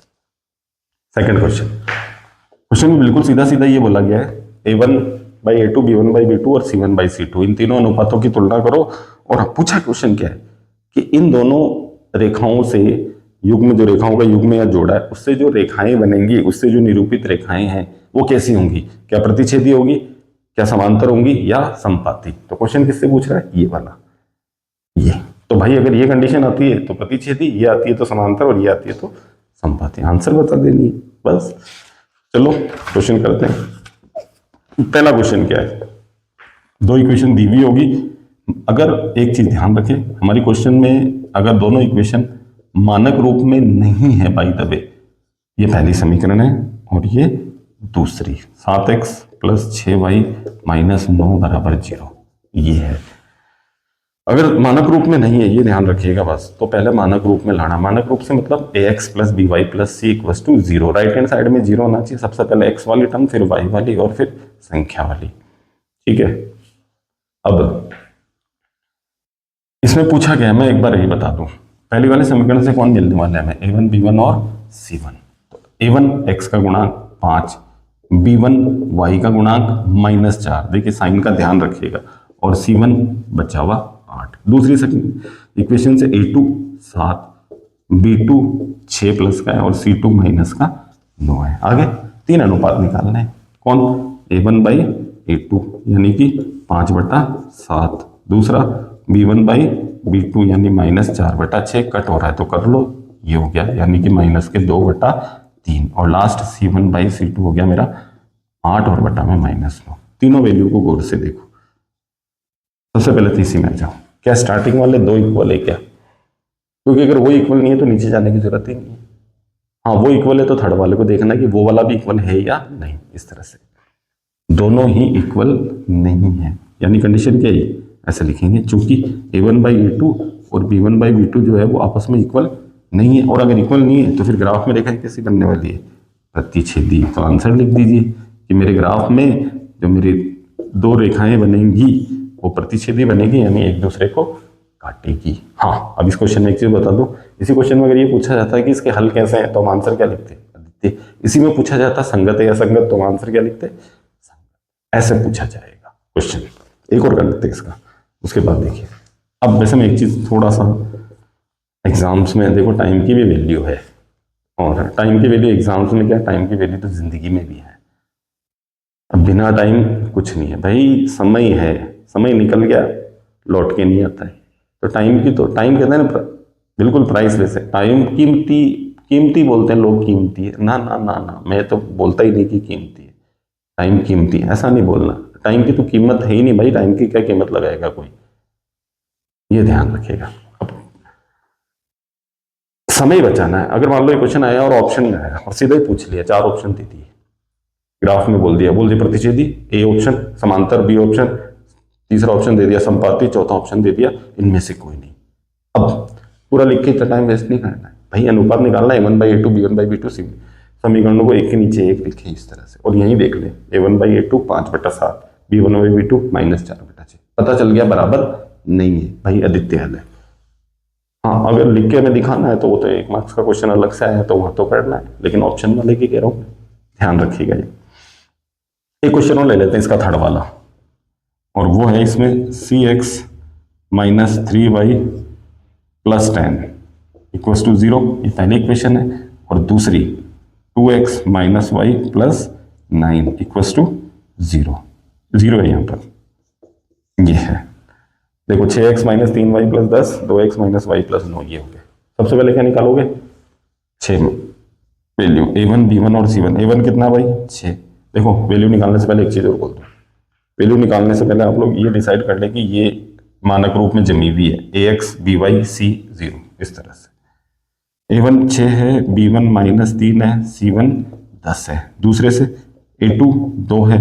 सेकंड क्वेश्चन में बिल्कुल सीधा सीधा ये बोला गया है, a1/a2, b1/b2 और c1/c2, इन तीनों अनुपातों की तुलना करो। और पूछा क्वेश्चन क्या है कि इन दोनों रेखाओं से, युग्म जो रेखाओं का युग्म या जोड़ा है, उससे जो रेखाएं बनेंगी, उससे जो निरूपित रेखाएं हैं वो कैसी होंगी, क्या प्रतिच्छेदी होगी, क्या समांतर होंगी या संपाती। तो क्वेश्चन किससे पूछ रहा है, ये वाला, ये। तो भाई अगर ये कंडीशन आती है तो प्रतिच्छेदी, ये आती है तो समांतर, और ये आती है तो संपाती। आंसर बता देनी है बस। चलो क्वेश्चन करते हैं। पहला क्वेश्चन क्या है, 2 इक्वेशन दी हुई होगी। अगर एक चीज ध्यान रखें, हमारी क्वेश्चन में अगर दोनों इक्वेशन मानक रूप में नहीं है बाय द वे, ये पहली समीकरण है और ये दूसरी 7x प्लस 6y माइनस 9 बराबर 0, ये है। अगर मानक रूप में नहीं है, ये ध्यान रखिएगा बस, तो पहले मानक रूप में लाना। मानक रूप से मतलब ax plus b y plus c equals to 0, right hand side में 0 होना चाहिए। सबसे पहले x वाली टर्म, फिर y वाली और फिर संख्या वाली, ठीक है। अब इसमें पूछा गया, मैं एक बार यही बता दूं, पहली वाले समीकरण से कौन मिलने वाला है हमें, a1 b1 और c1। तो a1 x का गुणांक 5, b1 y का गुणांक -4, देखिए साइन का ध्यान रखिएगा, और c1 बचा हुआ 8। दूसरी इक्वेशन से a2 7, b2 6 प्लस का है और c2 माइनस का 9 है। आगे तीन अनुपात निकालने हैं, कौन, a1 बाई a2 यानी कि 5/7, दूसरा b1 बाई b2 यानी -4/6, कट हो रहा है तो कर लो, ये हो गया यानी कि -2/3, और लास्ट c1 बाई c2 हो गया मेरा 8 और बटा में -9। तीनों वैल्यू को गौर से देखो। सबसे पहले तीसरी में जाओ, क्या स्टार्टिंग वाले दो इक्वल है क्या, क्योंकि अगर वो इक्वल नहीं है तो नीचे जाने की जरूरत ही नहीं है। हाँ वो इक्वल है तो थर्ड वाले को देखना कि वो वाला भी इक्वल है या नहीं। इस तरह से दोनों ही इक्वल नहीं है, यानी कंडीशन क्या है, ऐसे लिखेंगे, चूंकि a1 बाई a2 और b1 बाई b2 जो है वो आपस में इक्वल नहीं है, और अगर इक्वल नहीं है तो फिर ग्राफ में रेखा कैसी बनने वाली है, प्रतिच्छेदी। तो आंसर लिख दीजिए कि मेरे ग्राफ में जो मेरी दो रेखाएं बनेंगी वो प्रतिच्छेदी बनेगी, यानी एक दूसरे को काटेगी। हाँ, अब इस क्वेश्चन में एक चीज बता दूं, इसी क्वेश्चन में अगर ये पूछा जाता है कि इसके हल कैसे हैं तो हम आंसर क्या लिखते हैं, इसी में पूछा जाता संगत है या संगत तो हम आंसर क्या लिखते, ऐसे पूछा जाएगा क्वेश्चन। एक और कर लेते हैं इसका, उसके बाद देखिए। अब वैसे में एक चीज थोड़ा सा एग्जाम्स में देखो, टाइम की भी वैल्यू है, और टाइम की वैल्यू एग्जाम्स में क्या, टाइम की वैल्यू तो जिंदगी में भी है। अब बिना टाइम कुछ नहीं है भाई, समय है, समय निकल गया लौट के नहीं आता है। तो टाइम की, तो टाइम कहते हैं ना बिल्कुल प्राइसलेस है। टाइम कीमती, कीमती बोलते हैं लोग, कीमती है ना ना ना ना, मैं तो बोलता ही नहीं कि कीमती है, टाइम कीमती, ऐसा नहीं बोलना। टाइम की तो कीमत है ही नहीं भाई, टाइम की क्या कीमत लगाएगा कोई, ये ध्यान रखिएगा। अब समय बचाना है। अगर मान लो ये क्वेश्चन आया और ऑप्शन नहीं आया और सीधा ही पूछ लिया, चार ऑप्शन दे दिए, ग्राफ में बोल दिया प्रतिच्छेदी, ए ऑप्शन, समांतर बी ऑप्शन, तीसरा ऑप्शन दे दिया संपाती, चौथा ऑप्शन दे दिया इनमें से कोई नहीं। अब पूरा लिख के इतना टाइम वेस्ट नहीं करना है भाई, अनुपात निकालना है a1 by a2 b1 by b2 c। समीकरणों को एक के नीचे एक लिखे इस तरह से, और यहीं देख ले a1 by a2 5/7, b1 by b2 -4/6। पता चल गया बराबर नहीं है भाई, आदित्य हल है। हाँ अगर लिख के हमें दिखाना है तो वो तो 1 मार्क्स का क्वेश्चन अलग से आया है तो वहां तो करना है, लेकिन ऑप्शन वाले की कह रहा हूं, ध्यान रखिएगा। ये एक क्वेश्चन और ले लेते हैं, इसका थर्ड वाला, और वो है इसमें cx minus 3y plus 10 equals to 0, ये पहली इक्वेशन है, और दूसरी 2x minus y plus 9 equals to 0, 0 है यहाँ पर, ये है। देखो 6x minus 3y plus 10, 2x minus y plus 9, ये हो गए। सबसे पहले क्या निकालोगे, 6 वैल्यू a1 b1 और c1। a1 कितना भाई 6। देखो वैल्यू निकालने से पहले एक चीज और बोल दूं, वैल्यू निकालने से पहले आप लोग ये डिसाइड कर लें कि ये मानक रूप में जमी हुई है, ax by c 0, इस तरह से। a1 6 है, b1 -3 है, c1 10 है। दूसरे से a2 2 है,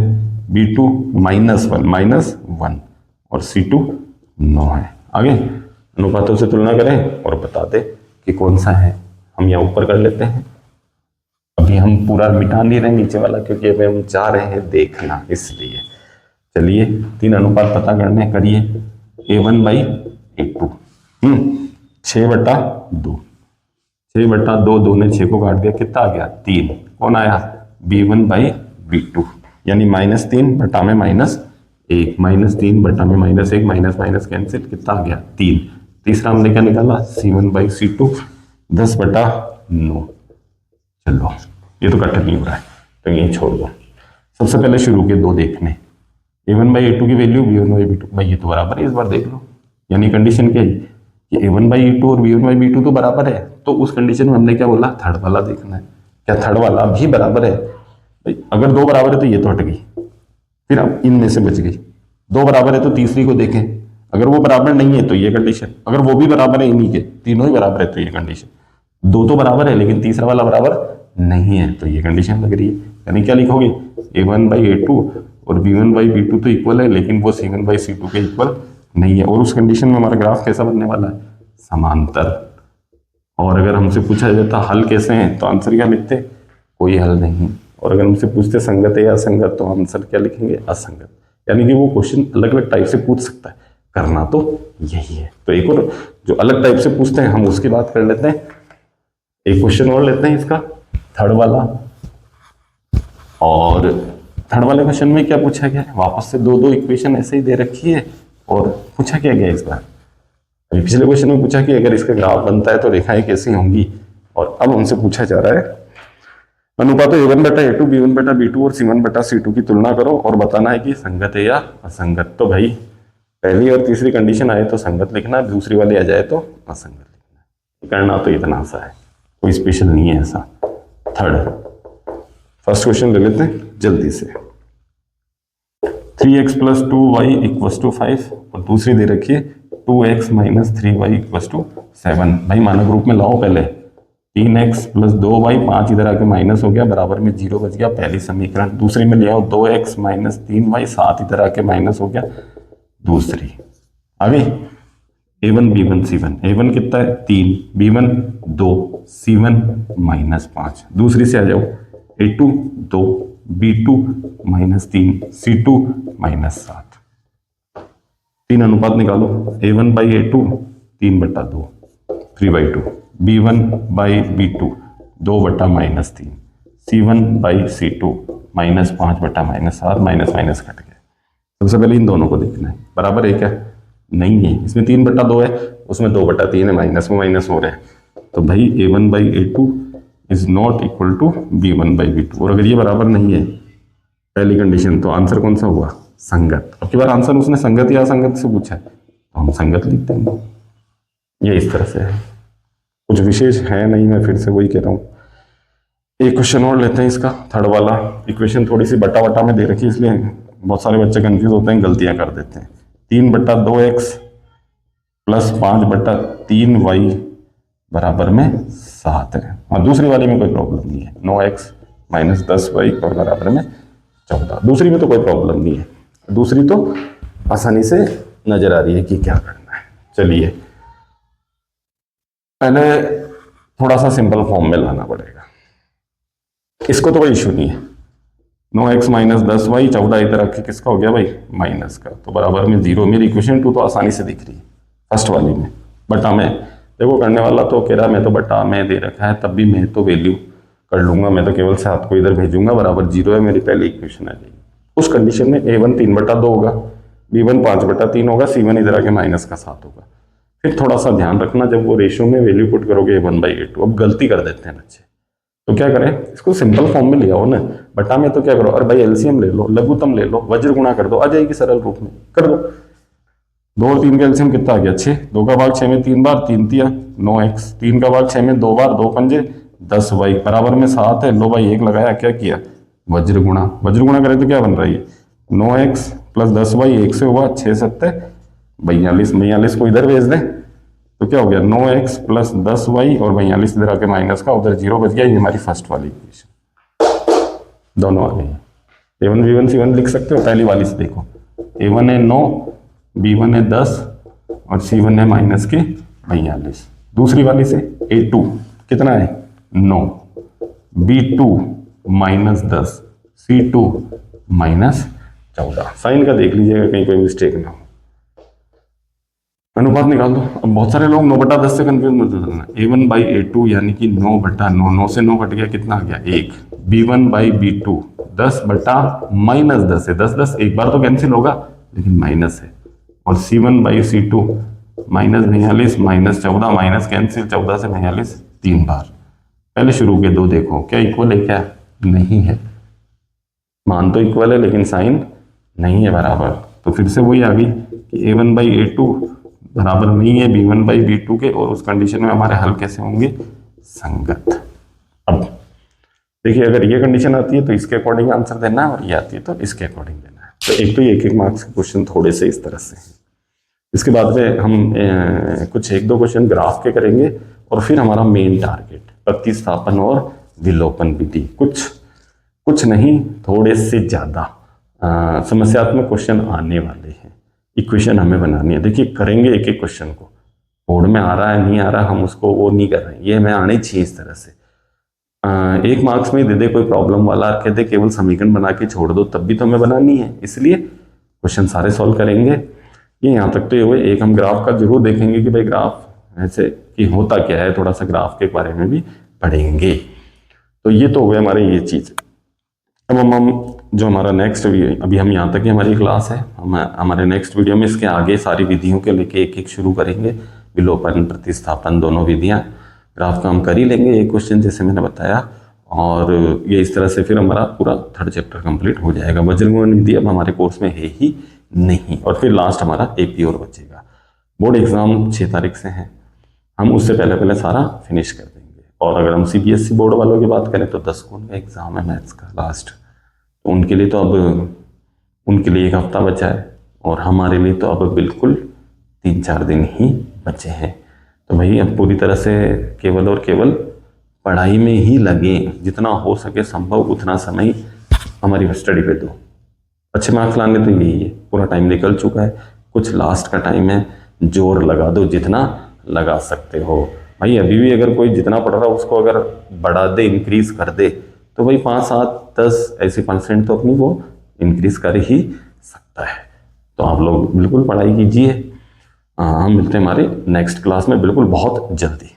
b2 -1 और c2 9 है। आगे अनुपातों से तुलना करें और बता दें कि कौन सा है। हम यहाँ ऊपर कर लेते हैं, अभी हम पूरा मिटा नहीं रहे नीचे वाला, क्योंकि अभी हम चाह रहे हैं देखना, इसलिए चलिए 3 अनुपात पता करने, करिए। a1 बाई a2 6/2, 6/2, 2 ने 6 को काट दिया, कितना आ गया 3। कौन आया b1 बाई b2, यानी -3 बटा में -1, -3 बटा में -1, माइनस माइनस कैंसिल, कितना आ गया 3। तीसरा हमने क्या निकाला c1 बाई c2 10/9। चलो ये तो कट नहीं हो रहा है तो यही छोड़ दो। सबसे पहले शुरू के दो देखने, a1 बाई a2 की वैल्यू b1 बाई b2, भाई ये तो बराबर है, इस बार देख लो। यानी कंडीशन क्या है कि a1 बाई a2 और b1 बाई b2 तो बराबर है, तो उस कंडीशन में हमने क्या बोला, थर्ड वाला देखना है। क्या थर्ड वाला भी बराबर है, भाई अगर दो बराबर है तो ये तो हट गई, फिर अब इनमें से बच गई। दो बराबर है तो तीसरी को देखें, अगर वो बराबर नहीं है तो ये कंडीशन, अगर वो भी बराबर है, इन्हीं के तीनों ही बराबर है तो ये कंडीशन। दो तो बराबर है लेकिन तीसरा वाला बराबर नहीं है तो ये कंडीशन लग रही है। यानी क्या लिखोगे, a1/a2 और b1/b2 तो इक्वल है, लेकिन वो c1/c2 के इक्वल नहीं है। और उस कंडीशन में हमारा ग्राफ कैसा बनने वाला है, समांतर। और अगर हमसे पूछा जाता हल कैसे हैं, तो आंसर क्या लिखते, कोई हल नहीं। और अगर हमसे पूछते संगत है या असंगत, तो आंसर क्या लिखेंगे, असंगत। यानी कि वो क्वेश्चन अलग अलग टाइप से पूछ सकता है, करना तो यही है। तो एक और जो अलग टाइप से पूछते हैं हम उसकी बात कर लेते हैं। एक क्वेश्चन और लेते हैं इसका, थर्ड वाला। और थर्ड वाले क्वेश्चन में क्या पूछा गया है, वापस से दो इक्वेशन ऐसे ही दे रखी है और पूछा क्या गया इस बार। अभी पिछले क्वेश्चन में पूछा कि अगर इसका ग्राफ बनता है तो रेखाएं कैसी होंगी, और अब हमसे पूछा जा रहा है अनुपात a1/a2 b1/b2 और c1/c2 की तुलना करो और बताना है कि संगत है या असंगत। तो भाई पहली और तीसरी कंडीशन आए तो संगत लिखना है, दूसरी वाली आ जाए तो असंगत लिखना है। करना तो इतना सा है, कोई स्पेशल नहीं है ऐसा। थर्ड फर्स्ट क्वेश्चन ले लेते हैं जल्दी से। 3x + 2y = 5 और दूसरी दे रखिए 2x - 3y = 7। भाई मानक रूप में लाओ पहले, 3x + 2y, 5 इधर आके माइनस हो गया, बराबर में 0 बच गया, पहली समीकरण। दूसरी में ले आओ 2x - 3y, 7 इधर आके माइनस हो गया, दूसरी। आगे a1 b1 c1, a1 कितना है 3, b1 2, c1 -5। दूसरी से आ जाओ a2 2, b2 -3, c2 -7। तीन अनुपात निकालो, a1/a2 3/2, 3/2, b1/b2 2/-3, c1/c2 -5/-7, minus cut गया। सबसे पहले इन दोनों को देखना है, बराबर है क्या, नहीं है। इसमें 3/2 है, उसमें 2/3 है, माइनस में माइनस हो रहे हैं। तो भाई a1/a2 is not equal to b1/b2। और अगर ये बराबर नहीं है पहली कंडीशन, तो आंसर कौन सा हुआ, संगत। अब की बार आंसर उसने संगत या असंगत से पूछा है, तो हम संगत लिख देंगे। ये इस तरह से है, कुछ विशेष है नहीं, मैं फिर से वही कह रहा हूँ। एक क्वेश्चन और लेते हैं इसका, थर्ड वाला। इक्वेशन थोड़ी सी बटा बटा में दे रखी है, इसलिए बहुत सारे बच्चे कंफ्यूज होते हैं, गलतियां कर देते हैं। 3/2x + 5/3y बराबर में 7 है। और दूसरी वाली में कोई प्रॉब्लम नहीं है, 9x - 10y और बराबर में 14। दूसरी में तो कोई प्रॉब्लम नहीं है, दूसरी तो आसानी से नजर आ रही है कि क्या करना है। चलिए पहले थोड़ा सा सिंपल फॉर्म में लाना पड़ेगा, इसको तो कोई इशू नहीं है। 9x - 10y, 14 इधर रख के किसका हो गया भाई, माइनस का, तो बराबर में 0। मेरी इक्वेशन 2 तो आसानी से दिख रही है फर्स्ट वाली में। बटा में देखो, करने वाला तो कह रहा मैं तो बटा में दे रखा है, तब भी मैं तो वैल्यू कर लूंगा, मैं तो केवल 7 को इधर भेजूंगा, बराबर 0 है, मेरी पहली इक्वेशन आ जाएगी। उस कंडीशन में a1 3/2 होगा, b1 5/3 होगा, c1 इधर आके -7 होगा। फिर थोड़ा सा ध्यान रखना, जब वो रेशियो में वैल्यू पुट करोगे a1/a2, अब गलती कर देते हैं बच्चे, तो क्या करें, इसको सिंपल फॉर्म में ले आओ ना। बटा में तो क्या करो, अरे भाई एलसीएम ले लो, लघुत्तम ले लो, वज्र गुणा कर दो, आ जाएगी सरल रूप में, कर दो। 2 और 3 का एलसीएम कितना आ गया, 6। 2 का भाग 6 में 3 बार, 3 तिया 9x, 3 का भाग 6 में 2 बार, 2 पंजे 10y, बराबर में 7 है। लो भाई 1 लगाया, क्या किया, वज्र गुणा करें तो क्या बन रहा है, 9x + 10y, 1 से हुआ, 6 7 42, 42 को इधर भेज दें तो क्या हो गया, 9x + 10y और 42 इधर आके माइनस का, उधर 0 बच गया। ये हमारी फर्स्ट वाली इक्वेशन दोनों आ गई। a1 b1 c1 लिख सकते हो, पहली वाली से देखो, a1 है 9, b1 है 10 और c1 है -42। दूसरी वाली से a2 कितना है 9, b2 -10, c2 -14। साइन का देख लीजिएगा कहीं कोई मिस्टेक ना हो। अनुपात निकाल दो। अब बहुत सारे लोग 9/10 से कंफ्यूज मत होना। a1/a2 यानी कि 9/9, 9 से 9 कट गया, कितना आ गया 1। b1/b2 10/-10 है, 10 एक बार तो कैंसिल होगा, लेकिन माइनस है। और c1/c2 -42 -14, माइनस कैंसिल, 14 से 42 3 बार। पहले शुरू के दो देखो, क्या इक्वल है, क्या नहीं है। मान तो इक्वल है लेकिन साइन नहीं है बराबर, तो फिर से वही आ गई कि a1/a2 बराबर नहीं है b1/b2 के, और उस कंडीशन में हमारे हल कैसे होंगे, संगत। अब देखिए, अगर ये कंडीशन आती है तो इसके अकॉर्डिंग आंसर देना है, और ये आती है तो इसके अकॉर्डिंग देना है। तो एक तो ये 1-1 मार्क्स के क्वेश्चन थोड़े से इस तरह से हैं। इसके बाद में हम कुछ 1-2 क्वेश्चन ग्राफ के करेंगे, और फिर हमारा मेन टारगेट प्रतिस्थापन और विलोपन विधि, कुछ कुछ नहीं, थोड़े से ज़्यादा समस्यात्मक क्वेश्चन आने वाले हैं। इक्वेशन हमें बनानी है। देखिए करेंगे एक एक क्वेश्चन को, बोर्ड में आ रहा है नहीं आ रहा हम उसको वो नहीं कर रहे हैं, ये हमें आने चाहिए इस तरह से। 1 मार्क्स में दे दे कोई प्रॉब्लम वाला, कह दे केवल समीकरण बना के छोड़ दो, तब भी तो हमें बनानी है, इसलिए क्वेश्चन सारे सॉल्व करेंगे। ये यहाँ तक तो ये हुए। एक हम ग्राफ का जरूर देखेंगे कि भाई ग्राफ ऐसे कि होता क्या है, थोड़ा सा ग्राफ के बारे में भी पढ़ेंगे। तो ये तो हुए हमारे ये चीज़। अब हम जो हमारा नेक्स्ट वीडियो, अभी हम यहाँ तक ही हमारी क्लास है, हम हमारे नेक्स्ट वीडियो में इसके आगे सारी विधियों के लेके एक एक शुरू करेंगे। विलोपन, प्रतिस्थापन, दोनों विधियाँ। ग्राफ का हम कर ही लेंगे एक क्वेश्चन जैसे मैंने बताया, और ये इस तरह से फिर हमारा पूरा 3rd चैप्टर कंप्लीट हो जाएगा। वज्रगुणन विधि अब हमारे कोर्स में है ही नहीं, और फिर लास्ट हमारा एपी और बचेगा। बोर्ड एग्जाम 6 तारीख से हैं, हम उससे पहले पहले सारा फिनिश कर देंगे। और अगर हम सीबीएसई बोर्ड वालों की बात करें तो 10 को उनका एग्जाम है मैथ्स का लास्ट, तो उनके लिए तो अब उनके लिए 1 हफ्ता बचा है, और हमारे लिए तो अब बिल्कुल 3-4 दिन ही बचे हैं। तो भाई अब पूरी तरह से केवल और केवल पढ़ाई में ही लगे, जितना हो सके संभव उतना समय हमारी स्टडी पे दो। अच्छे मार्क्स लाने तो यही है, पूरा टाइम निकल चुका है, कुछ लास्ट का टाइम है, जोर लगा दो जितना लगा सकते हो। भाई अभी भी अगर कोई जितना पढ़ रहा है उसको अगर बढ़ा दे, इंक्रीज कर दे, तो भाई 5, 7, 10 ऐसे % तो अपनी वो इंक्रीज कर ही सकता है। तो आप लोग बिल्कुल पढ़ाई कीजिए। हम मिलते हैं हमारे नेक्स्ट क्लास में बिल्कुल बहुत जल्दी।